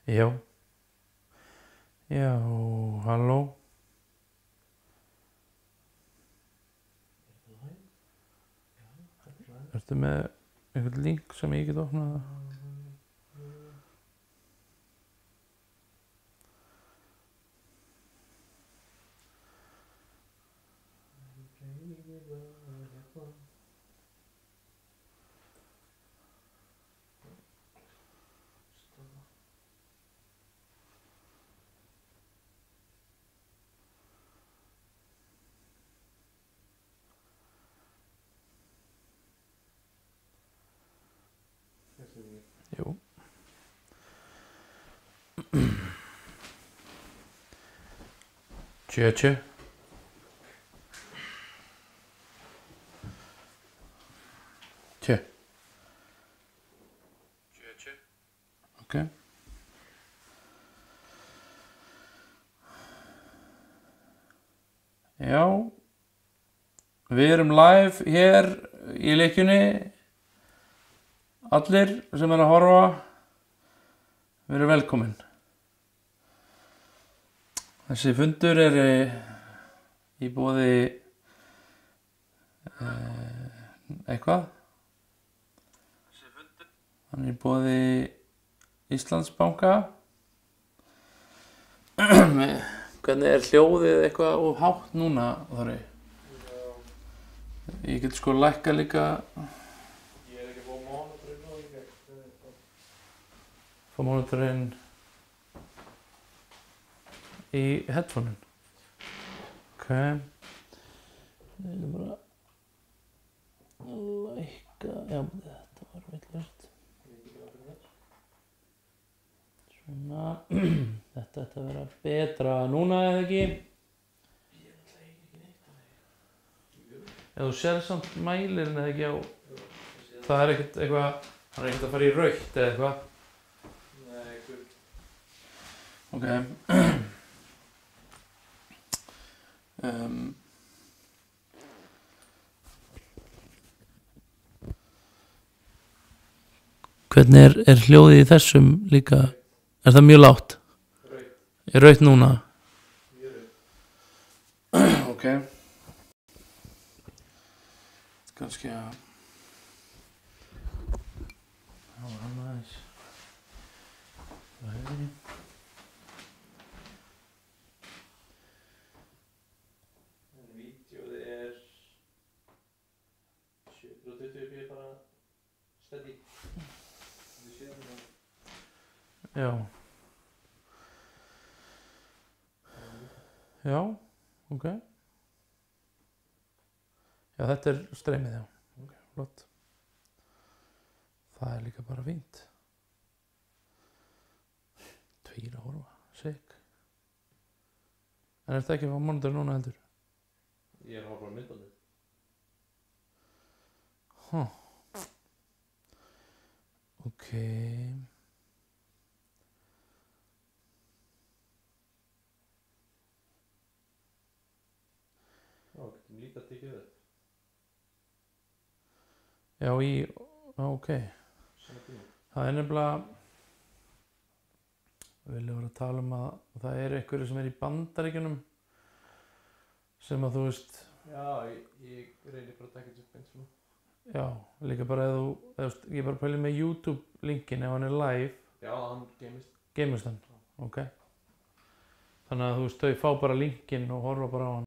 Já. Já, halló. Ertu með einhvern link sem ég get opnað? Jú. Tjö. Tjö. Ok. Já. Við erum live hér í leikjunni. Allir sem að horfa, við erum velkomin. Þessi fundur í boði eitthvað. Hann í boði Íslandsbanka. Hvernig hljóðið eitthvað of hátt núna, Þorri? Ég get sko lækka líka. Ég ekki að fá mónitorinn og ekki. Fá mónitorinn í headphone-un. Ok. Ég vil bara lækka. Já, þetta var villast. Svona. Þetta ætti að vera betra núna eða ekki. Ég ætla ekki neitt að þig. Ef þú sér samt mælirinn eða ekki á. Það ekkert eitthvað. Hann ekkert að fara í rautt eða eitthvað. Nei, gull. Ok. Hvernig hljóðið í þessum líka? Er það mjög lágt? Rautt. Er rautt núna? Mjög rautt. Ok. Kannski að það var hann aðeins. Það hefur ég. En vídeóið 720p bara steady. Þú séð það. Já. Já, ok. Já, þetta streymið, já. Ok, flott. Það líka bara fínt. 2 að horfa, sick. En þetta ekki að fá monitor núna heldur? Ég að horfa á myndbandið. Ok. Já, getum líka tekið upp. Já, ok. Svona tíma. Það nefnilega, við viljum vera að tala um að það einhverju sem í Bandaríkjunum sem að þú veist, Já, ég reynir bara að taka þetta upp eins og nú. já, líka bara ég bara pæli með YouTube linkin ef hann er live, Já, hann geymist. geymist hann, ok. Þannig að þú veist, þau fá bara linkin og horfa bara á hann.